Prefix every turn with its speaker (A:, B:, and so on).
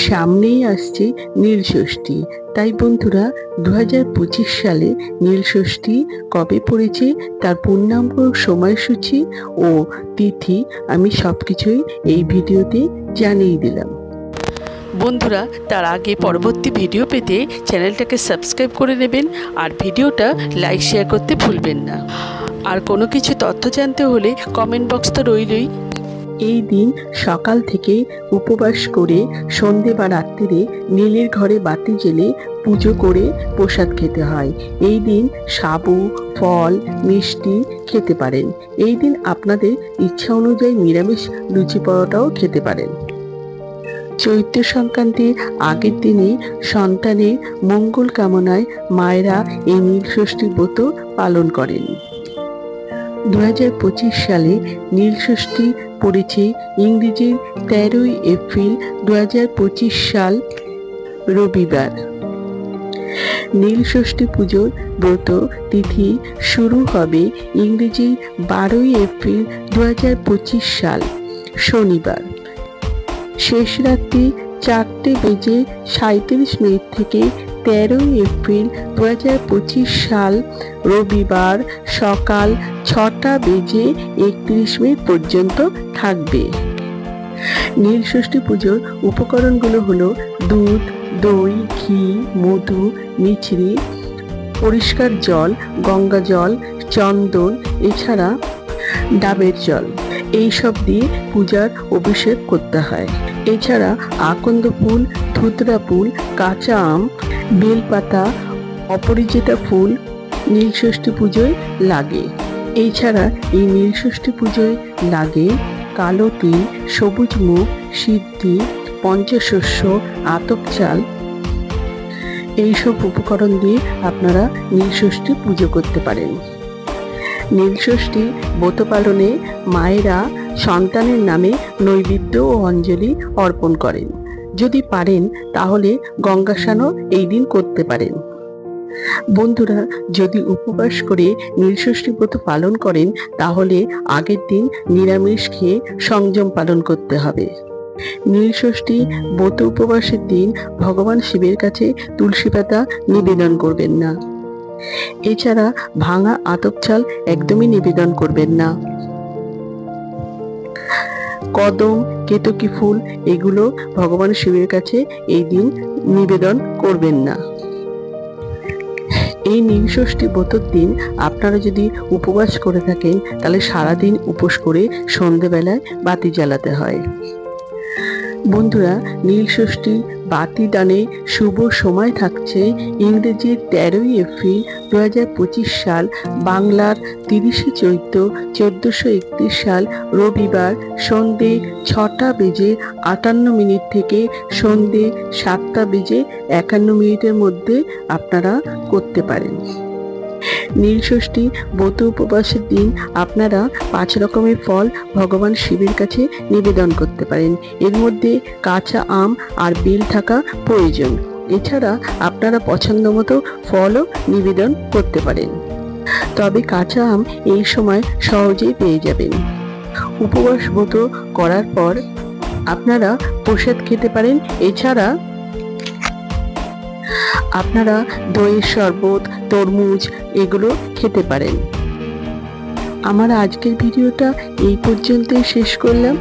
A: সামনেই আসছে নীলষষ্ঠী, তাই বন্ধুরা 2025 সালে নীলষষ্ঠী কবে পড়েছে, তার পূর্ণাঙ্গ সময়সূচি ও তিথি আমি সবকিছুই এই ভিডিওতে জানিয়ে দিলাম।
B: বন্ধুরা, তার আগে পরবর্তী ভিডিও পেতে চ্যানেলটাকে সাবস্ক্রাইব করে নেবেন আর ভিডিওটা লাইক শেয়ার করতে ভুলবেন না। আর কোনো কিছু তথ্য জানতে হলে কমেন্ট বক্স তো রইলই।
A: এই দিন সকাল থেকে উপবাস করে সন্ধে বা রাত্রিরে নীলের ঘরে বাতি জ্বেলে পুজো করে প্রসাদ খেতে হয়। এই দিন সাবু, ফল, মিষ্টি খেতে পারেন। এই দিন আপনাদের ইচ্ছা অনুযায়ী নিরামিষ লুচি পরোটাও খেতে পারেন। চৈত্র সংক্রান্তির আগের দিনে সন্তানের মঙ্গল কামনায় মায়েরা এই নীলষষ্ঠী ব্রত পালন করেন। 2025 সালে নীলষষ্ঠী পড়েছে ইংরেজির 13ই এপ্রিল 2025 সাল রবিবার। নীলষষ্ঠী পুজোর ব্রত তিথি শুরু হবে ইংরেজি 12ই এপ্রিল 2025 সাল শনিবার। শেষ রাত্রি 4:37 থেকে 13ই এপ্রিল 2025 সাল রবিবার সকাল 6:31 পর্যন্ত থাকবে। নীলষষ্ঠী পুজোর উপকরণগুলো হলো দুধ, দই, ঘি, মধু, মিছরি, পরিষ্কার জল, গঙ্গা জল, চন্দন, এছাড়া ডাবের জল, এইসব দিয়ে পূজার অভিষেক করতে হয়। এছাড়া আকন্দ ফুল, ধুতরা ফুল, কাঁচা আম, বেলপাতা, অপরাজিতা ফুল নীলষষ্ঠী পুজোয় লাগে। এছাড়া এই নীলষষ্ঠী পুজোয় লাগে কালো তিল, সবুজ মুগ, সিদ্ধি, পঞ্চশস্য, আতপ চাল। এইসব উপকরণ দিয়ে আপনারা নীলষষ্ঠী পুজো করতে পারেন। নীলষষ্ঠী ব্রত পালনে মায়েরা সন্তানের নামে নৈবেদ্য ও অঞ্জলি অর্পণ করেন। যদি পারেন তাহলে গঙ্গা স্নানও এই দিন করতে পারেন। বন্ধুরা, যদি উপবাস করে নীলষষ্ঠী ব্রত পালন করেন তাহলে আগের দিন নিরামিষ খেয়ে সংযম পালন করতে হবে। নীলষষ্ঠী ব্রত উপবাসের দিন ভগবান শিবের কাছে তুলসী পাতা নিবেদন করবেন না। এছাড়া ভাঙা আতপ চাল একদমই নিবেদন করবেন না। কদম, কেতকী ফুল এগুলো ভগবান শিবের কাছে এই দিন নিবেদন করবেন না। এই নীলষষ্ঠী ব্রতর দিন আপনারা যদি উপবাস করে থাকেন তাহলে সারাদিন উপোস করে সন্ধেবেলায় বাতি জ্বালাতে হয়। বন্ধুরা, নীলষষ্ঠী বাতি দানে শুভ সময় থাকছে ইংরেজির 13ই এপ্রিল 2025 সাল, বাংলার 30শে চৈত্র 1431 সাল রবিবার সন্ধে 6:58 থেকে সন্ধে 7:51 মধ্যে আপনারা করতে পারেন। নীলষষ্ঠী ব্রত উপবাসের দিন আপনারা 5 রকমের ফল ভগবান শিবের কাছে নিবেদন করতে পারেন। এর মধ্যে কাঁচা আম আর বেল থাকা প্রয়োজন। এছাড়া আপনারা পছন্দ মতো ফলও নিবেদন করতে পারেন, তবে কাঁচা আম এই সময় সহজেই পেয়ে যাবেন। উপবাস ব্রত করার পর আপনারা প্রসাদ খেতে পারেন। এছাড়া আপনারা দইয়ের শরবত, তরমুজ এগুলো খেতে পারেন। আমার আজকের ভিডিওটা এই পর্যন্তই শেষ করলাম।